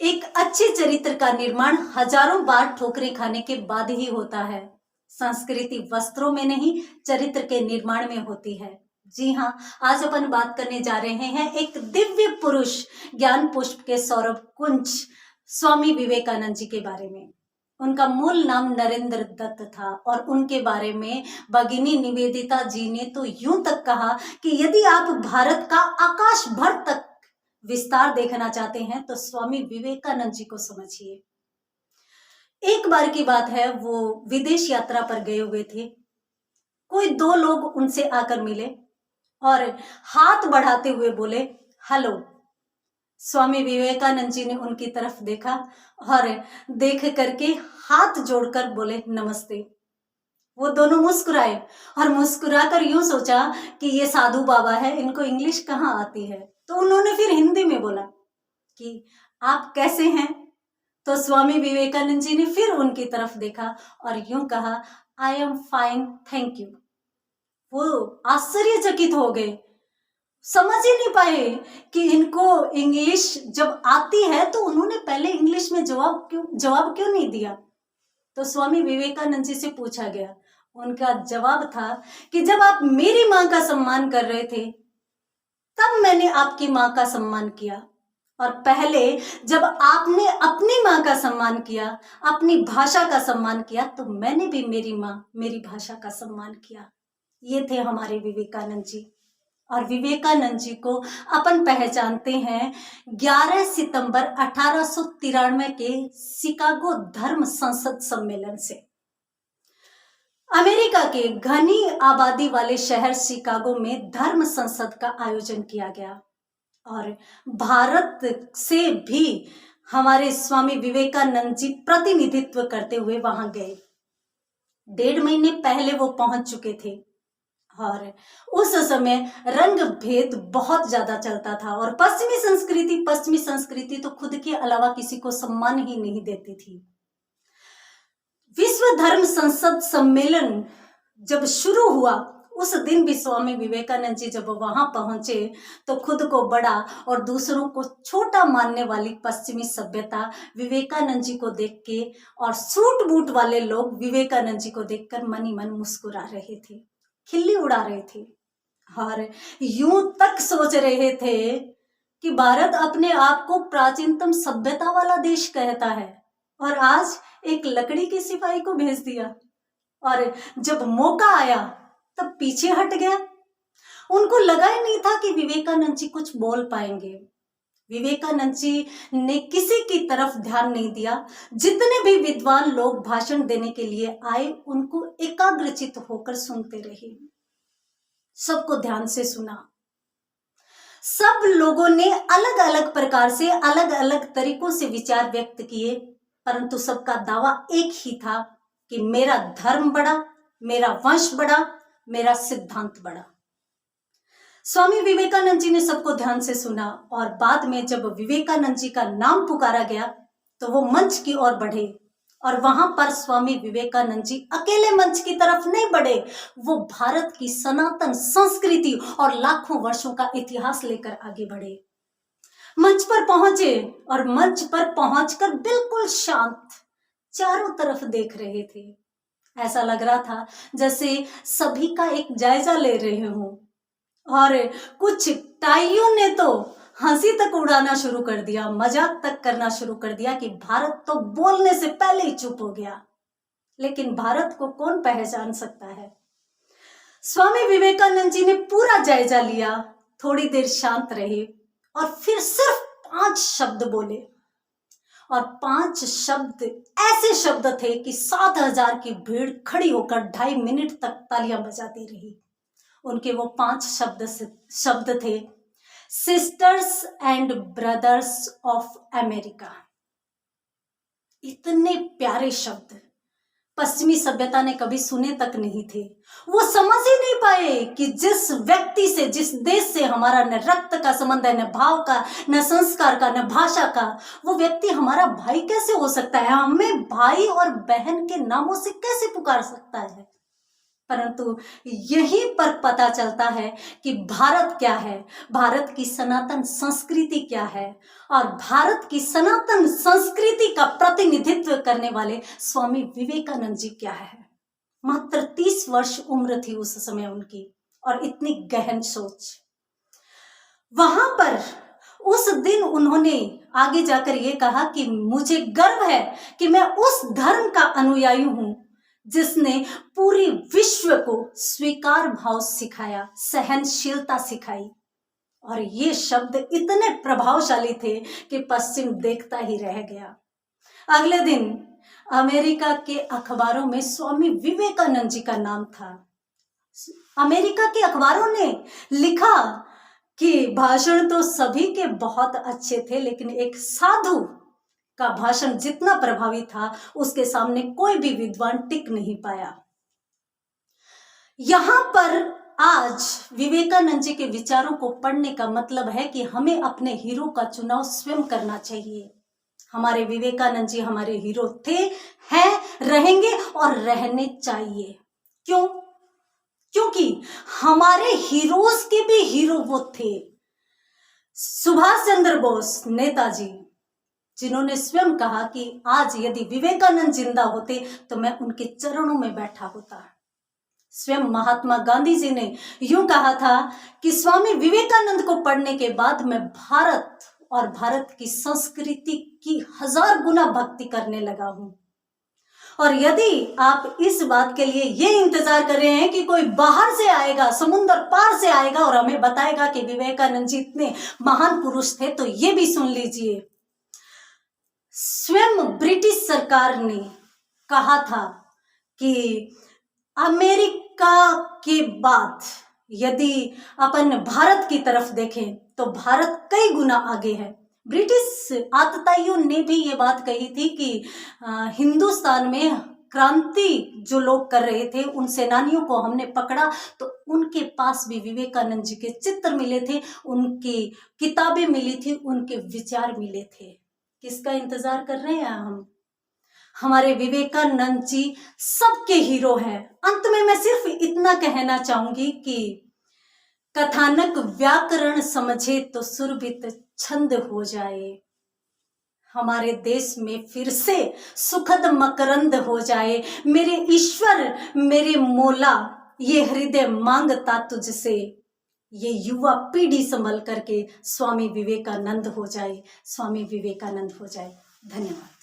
एक अच्छे चरित्र का निर्माण हजारों बार ठोकरें खाने के बाद ही होता है। संस्कृति वस्त्रों में नहीं, चरित्र के निर्माण में होती है। जी हाँ, आज अपन बात करने जा रहे हैं एक दिव्य पुरुष, ज्ञान पुष्प के सौरभ कुंज स्वामी विवेकानंद जी के बारे में। उनका मूल नाम नरेंद्र दत्त था और उनके बारे में भगिनी निवेदिता जी ने तो यूं तक कहा कि यदि आप भारत का आकाश भर तक विस्तार देखना चाहते हैं तो स्वामी विवेकानंद जी को समझिए। एक बार की बात है, वो विदेश यात्रा पर गए हुए थे। कोई दो लोग उनसे आकर मिले और हाथ बढ़ाते हुए बोले, हेलो। स्वामी विवेकानंद जी ने उनकी तरफ देखा और देख करके हाथ जोड़कर बोले, नमस्ते। वो दोनों मुस्कुराए और मुस्कुराकर यूं सोचा कि ये साधु बाबा है, इनको इंग्लिश कहाँ आती है। तो उन्होंने फिर हिंदी में बोला कि आप कैसे हैं। तो स्वामी विवेकानंद जी ने फिर उनकी तरफ देखा और यूं कहा, I am fine, thank you. वो आश्चर्यचकित हो गए, समझ ही नहीं पाए कि इनको इंग्लिश जब आती है तो उन्होंने पहले इंग्लिश में जवाब क्यों नहीं दिया। तो स्वामी विवेकानंद जी से पूछा गया, उनका जवाब था कि जब आप मेरी मां का सम्मान कर रहे थे तब मैंने आपकी मां का सम्मान किया, और पहले जब आपने अपनी मां का सम्मान किया, अपनी भाषा का सम्मान किया, तो मैंने भी मेरी मां, मेरी भाषा का सम्मान किया। ये थे हमारे विवेकानंद जी। और विवेकानंद जी को अपन पहचानते हैं 11 सितंबर 1893 के शिकागो धर्म संसद सम्मेलन से। अमेरिका के घनी आबादी वाले शहर शिकागो में धर्म संसद का आयोजन किया गया और भारत से भी हमारे स्वामी विवेकानंद जी प्रतिनिधित्व करते हुए वहां गए। 1.5 महीने पहले वो पहुंच चुके थे और उस समय रंग भेद बहुत ज्यादा चलता था और पश्चिमी संस्कृति तो खुद के अलावा किसी को सम्मान ही नहीं देती थी। विश्व धर्म संसद सम्मेलन जब शुरू हुआ, उस दिन भी स्वामी विवेकानंद जी जब वहां पहुंचे तो खुद को बड़ा और दूसरों को छोटा मानने वाली पश्चिमी सभ्यता विवेकानंद जी को देख के और सूट बूट वाले लोग विवेकानंद जी को देखकर मन ही मन मुस्कुरा रहे थे, खिल्ली उड़ा रहे थे और यूं तक सोच रहे थे कि भारत अपने आप को प्राचीनतम सभ्यता वाला देश कहता है और आज एक लकड़ी की सिपाही को भेज दिया, और जब मौका आया तब पीछे हट गया। उनको लगा ही नहीं था कि विवेकानंद जी कुछ बोल पाएंगे। विवेकानंद जी ने किसी की तरफ ध्यान नहीं दिया। जितने भी विद्वान लोग भाषण देने के लिए आए, उनको एकाग्रचित होकर सुनते रहे, सबको ध्यान से सुना। सब लोगों ने अलग अलग प्रकार से, अलग अलग तरीकों से विचार व्यक्त किए, परंतु सबका दावा एक ही था कि मेरा धर्म बड़ा, मेरा वंश बड़ा, मेरा सिद्धांत बड़ा। स्वामी विवेकानंद जी ने सबको ध्यान से सुना और बाद में जब विवेकानंद जी का नाम पुकारा गया तो वो मंच की ओर बढ़े और वहां पर स्वामी विवेकानंद जी अकेले मंच की तरफ नहीं बढ़े, वो भारत की सनातन संस्कृति और लाखों वर्षों का इतिहास लेकर आगे बढ़े। मंच पर पहुंचे और मंच पर पहुंचकर बिल्कुल शांत चारों तरफ देख रहे थे। ऐसा लग रहा था जैसे सभी का एक जायजा ले रहे हों, और कुछ टाइयों ने तो हंसी तक उड़ाना शुरू कर दिया, मजाक तक करना शुरू कर दिया कि भारत तो बोलने से पहले ही चुप हो गया। लेकिन भारत को कौन पहचान सकता है। स्वामी विवेकानंद जी ने पूरा जायजा लिया, थोड़ी देर शांत रहे और फिर सिर्फ 5 शब्द बोले, और 5 शब्द ऐसे शब्द थे कि 7,000 की भीड़ खड़ी होकर 2.5 मिनट तक तालियां बजाती रही। उनके वो 5 शब्द थे, sisters and brothers of America. इतने प्यारे शब्द पश्चिमी सभ्यता ने कभी सुने तक नहीं थे। वो समझ ही नहीं पाए कि जिस व्यक्ति से, जिस देश से हमारा न रक्त का संबंध है, न भाव का, न संस्कार का, न भाषा का, वो व्यक्ति हमारा भाई कैसे हो सकता है, हमें भाई और बहन के नामों से कैसे पुकार सकता है। परंतु यहीं पर पता चलता है कि भारत क्या है, भारत की सनातन संस्कृति क्या है, और भारत की सनातन संस्कृति का प्रतिनिधित्व करने वाले स्वामी विवेकानंद जी क्या है। मात्र 30 वर्ष उम्र थी उस समय उनकी, और इतनी गहन सोच। वहां पर उस दिन उन्होंने आगे जाकर ये कहा कि मुझे गर्व है कि मैं उस धर्म का अनुयायी हूं जिसने पूरी विश्व को स्वीकार भाव सिखाया, सहनशीलता सिखाई। और ये शब्द इतने प्रभावशाली थे कि पश्चिम देखता ही रह गया। अगले दिन अमेरिका के अखबारों में स्वामी विवेकानंद जी का नाम था। अमेरिका के अखबारों ने लिखा कि भाषण तो सभी के बहुत अच्छे थे, लेकिन एक साधु का भाषण जितना प्रभावी था उसके सामने कोई भी विद्वान टिक नहीं पाया। यहां पर आज विवेकानंद जी के विचारों को पढ़ने का मतलब है कि हमें अपने हीरो का चुनाव स्वयं करना चाहिए। हमारे विवेकानंद जी हमारे हीरो थे, हैं, रहेंगे और रहने चाहिए। क्यों? क्योंकि हमारे हीरोज के भी हीरो वो थे। सुभाष चंद्र बोस, नेताजी, जिन्होंने स्वयं कहा कि आज यदि विवेकानंद जिंदा होते तो मैं उनके चरणों में बैठा होता। स्वयं महात्मा गांधी जी ने यूं कहा था कि स्वामी विवेकानंद को पढ़ने के बाद मैं भारत और भारत की संस्कृति की 1000 गुना भक्ति करने लगा हूं। और यदि आप इस बात के लिए ये इंतजार कर रहे हैं कि कोई बाहर से आएगा, समुद्र पार से आएगा और हमें बताएगा कि विवेकानंद जी इतने महान पुरुष थे, तो ये भी सुन लीजिए। स्वयं ब्रिटिश सरकार ने कहा था कि अमेरिका के बाद यदि अपन भारत की तरफ देखें तो भारत कई गुना आगे है। ब्रिटिश आतताइयों ने भी ये बात कही थी कि हिंदुस्तान में क्रांति जो लोग कर रहे थे उन सेनानियों को हमने पकड़ा तो उनके पास भी विवेकानंद जी के चित्र मिले थे, उनकी किताबें मिली थी, उनके विचार मिले थे। किसका इंतजार कर रहे हैं हम? हमारे विवेकानंद जी सबके हीरो हैं। अंत में मैं सिर्फ इतना कहना चाहूंगी कि कथानक व्याकरण समझे तो सुरभित छंद हो जाए, हमारे देश में फिर से सुखद मकरंद हो जाए। मेरे ईश्वर, मेरे मौला, ये हृदय मांगता तुझसे, ये युवा पीढ़ी संभल करके स्वामी विवेकानंद हो जाए, स्वामी विवेकानंद हो जाए। धन्यवाद।